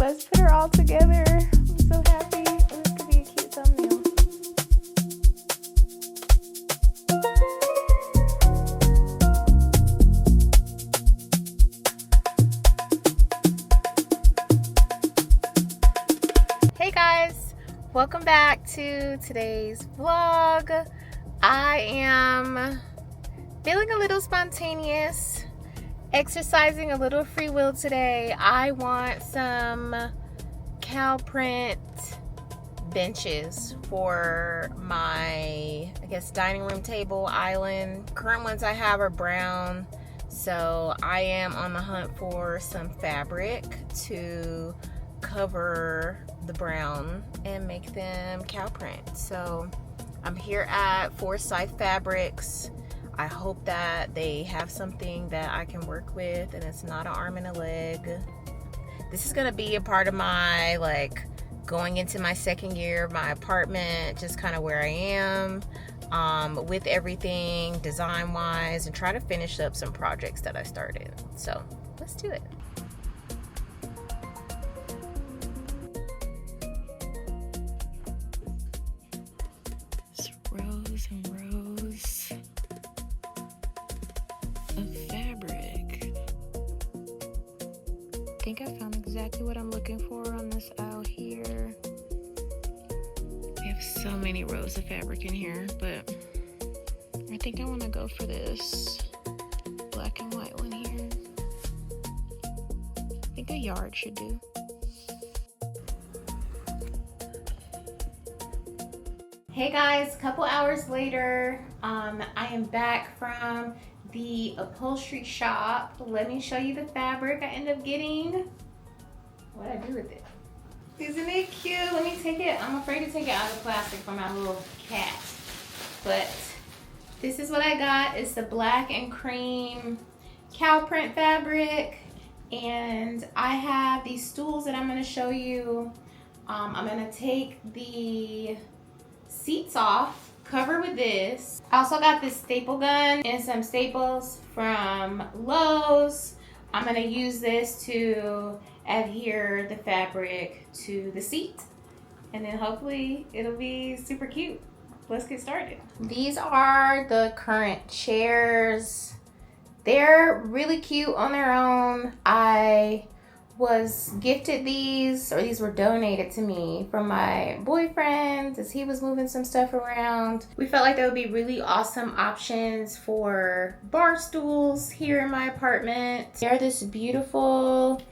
Let's put her all together. I'm so happy. This could be a cute thumbnail. Hey guys, welcome back to today's vlog. I am feeling a little spontaneous, exercising a little free will today. I want some cow print benches for my, I guess, dining room table island. Current ones I have are brown, so I am on the hunt for some fabric to cover the brown and make them cow print. So I'm here at Forsyth Fabrics. I hope that they have something that I can work with and it's not an arm and a leg. This is gonna be a part of my, like, going into my second year of my apartment, just kind of where I am with everything design wise, and try to finish up some projects that I started. So let's do it. Rows and rows of fabric. I think I found exactly what I'm looking for on this aisle here. We have so many rows of fabric in here, but I think I want to go for this black and white one here. I think a yard should do. Hey guys, a couple hours later, I am back from the upholstery shop. Let me show you the fabric I ended up getting. What'd I do with it? Isn't it cute? Let me take it. I'm afraid to take it out of the plastic for my little cat. But this is what I got. It's the black and cream cow print fabric. And I have these stools that I'm gonna show you. I'm gonna take the seats off, cover with this. I also got this staple gun and some staples from Lowe's. I'm gonna use this to adhere the fabric to the seat, and then hopefully it'll be super cute. Let's get started. These are the current chairs. They're really cute on their own. I was gifted these, or these were donated to me from my boyfriend as he was moving some stuff around. We felt like that would be really awesome options for bar stools here in my apartment. They're this beautiful,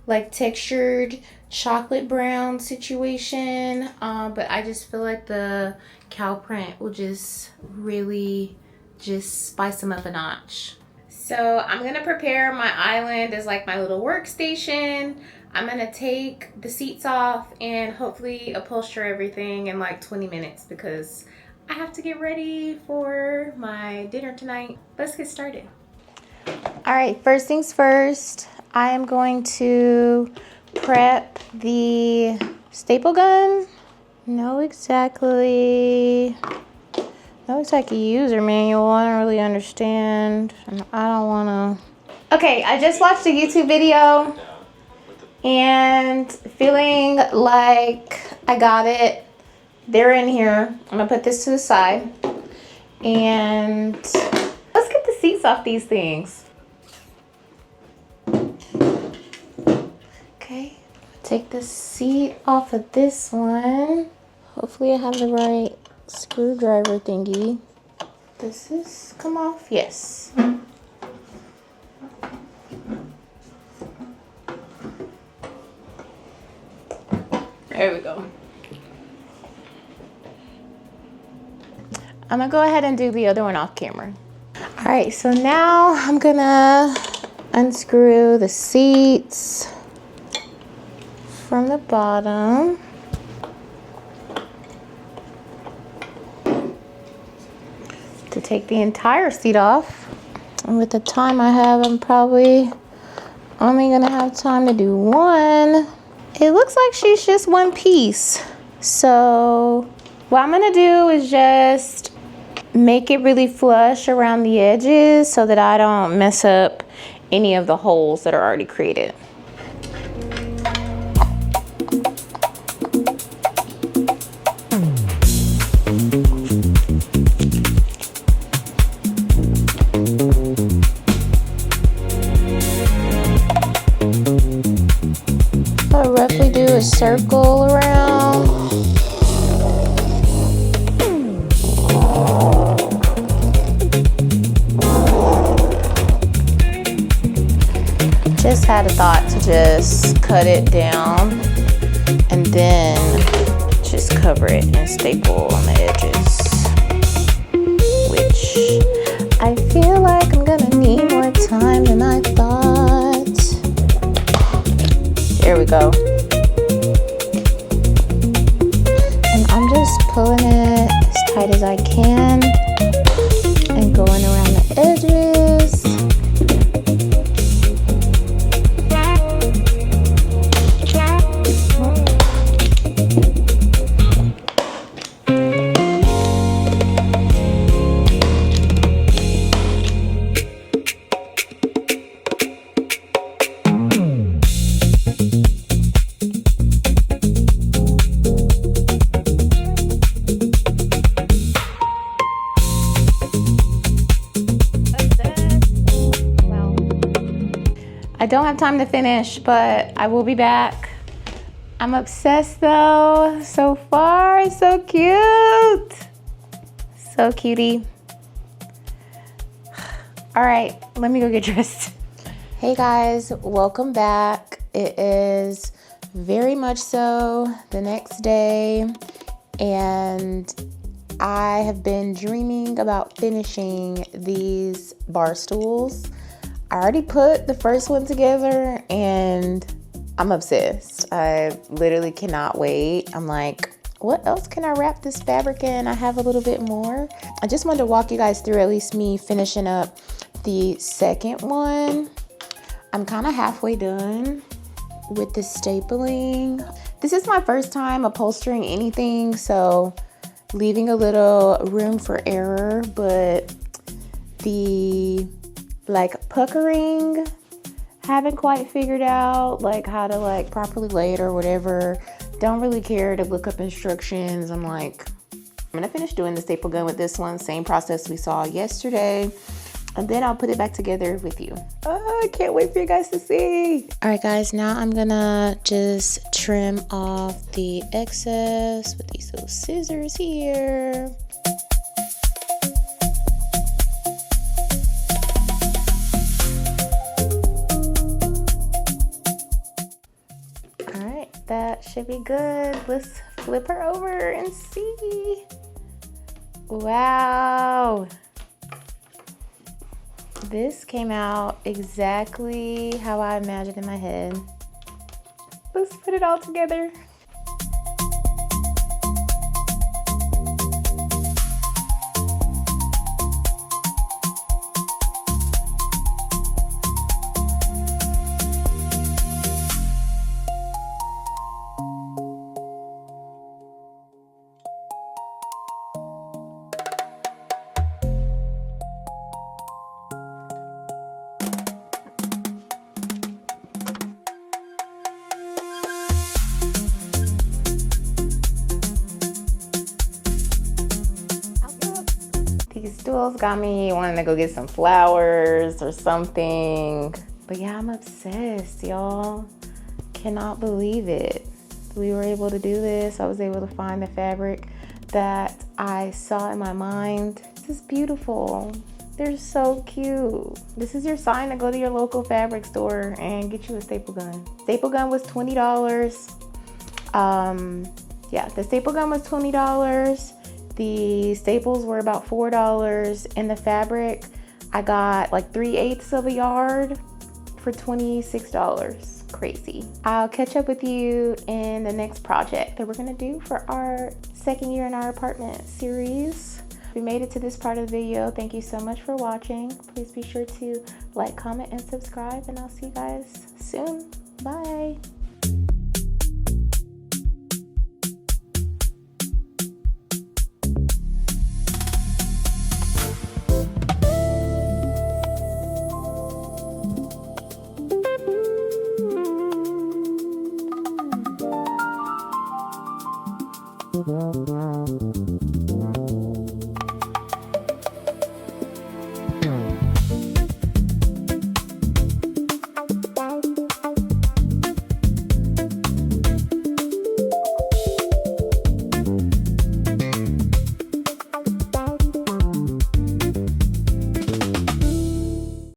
like, textured chocolate brown situation, but I just feel like the cow print will just really just spice them up a notch. So I'm gonna prepare my island as like my little workstation. I'm gonna take the seats off and hopefully upholster everything in like 20 minutes because I have to get ready for my dinner tonight. Let's get started. All right, first things first, I am going to prep the staple gun. No exactly user manual. I don't really understand. I don't want to. Okay, I just watched a YouTube video and feeling like I got it. They're in here. I'm gonna put this to the side and let's get the seats off these things. Okay, take the seat off of this one. Hopefully I have the right screwdriver thingy. Does this come off? Yes. There we go. I'm gonna go ahead and do the other one off camera. All right, so now I'm gonna unscrew the seats from the bottom. To take the entire seat off. And with the time I have, I'm probably only gonna have time to do one. It looks like she's just one piece. So what I'm gonna do is just make it really flush around the edges so that I don't mess up any of the holes that are already created. I'll roughly do a circle around. Just had a thought to just cut it down and then just cover it and staple on the edges, which I feel like I'm gonna need more time than I thought. There we go. And I'm just pulling it as tight as I can and going around the edges. I don't have time to finish, but I will be back. I'm obsessed though. So far, so cute. So cutie. All right, let me go get dressed. Hey guys, welcome back. It is very much so the next day, and I have been dreaming about finishing these bar stools. I already put the first one together and I'm obsessed. I literally cannot wait. I'm like, what else can I wrap this fabric in? I have a little bit more. I just wanted to walk you guys through at least me finishing up the second one. I'm kind of halfway done with the stapling. This is my first time upholstering anything, so leaving a little room for error, but the puckering, haven't quite figured out how to properly lay it or whatever. Don't really care to look up instructions. I'm like, I'm gonna finish doing the staple gun with this one, same process we saw yesterday, and then I'll put it back together with you. Oh, I can't wait for you guys to see. All right guys, now I'm gonna just trim off the excess with these little scissors here. That should be good. Let's flip her over and see. Wow. This came out exactly how I imagined in my head. Let's put it all together. These stools got me wanting to go get some flowers or something. But yeah, I'm obsessed, y'all. Cannot believe it. We were able to do this. I was able to find the fabric that I saw in my mind. This is beautiful. They're so cute. This is your sign to go to your local fabric store and get you a staple gun. Staple gun was $20. Yeah, the staple gun was $20. The staples were about $4, and the fabric I got like 3/8 of a yard for $26. Crazy. I'll catch up with you in the next project that we're gonna do for our second year in our apartment series. If you made it to this part of the video, thank you so much for watching. Please be sure to like, comment, and subscribe, and I'll see you guys soon. Bye. Wow.